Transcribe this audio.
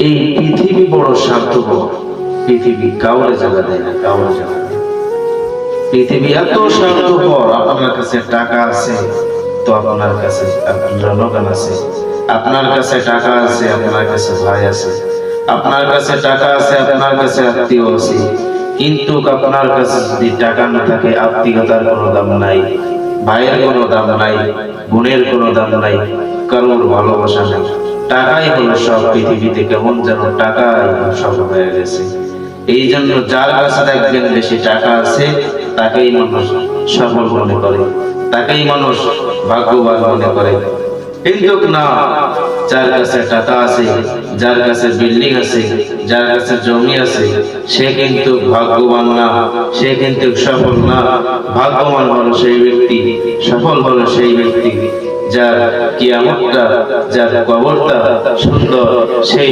এই পৃথিবী বড় স্বার্থপর। পৃথিবী কাউরে জায়গা দেয় না, কাউরে জায়গা দেয় না। পৃথিবী এত স্বার্থপর। আপনার কাছে টাকা আছে তো আপনার কাছে জনগণ আছে, আপনার কাছে টাকা আছে আপনার কাছে ভাই আছে, আপনার কাছে টাকা আছে আপনার কাছে আত্মীয় আছে। কিন্তু আপনার কাছে যদি টাকা না থাকে, আত্মীয়তার কোনো দাম নাই, ভাইয়ের কোনো দাম নাই, বোনের কোনো দাম নাই, কারোর ভালোবাসা নাই। টাকাই হলো সব। পৃথিবীতে কেমন যেন টাকাই সব হয়ে গেছে। এই জন্য যার কাছে দেখবেন বেশি টাকা আছে তাকেই মানুষ সফল মনে করে, তাকেই মানুষ ভাগ্যবান মনে করে। কিন্তু না, যার কাছে টাকা আছে, যার কাছে বিল্ডিং আছে, যার কাছে জমি আছে, সে কিন্তু ভাগ্যবান না, সে কিন্তু সফল না। ভাগ্যবান হলো সেই ব্যক্তি, সফল হলো সেই ব্যক্তি যার কিয়ামতটা, যার কবরটা সুন্দর, সেই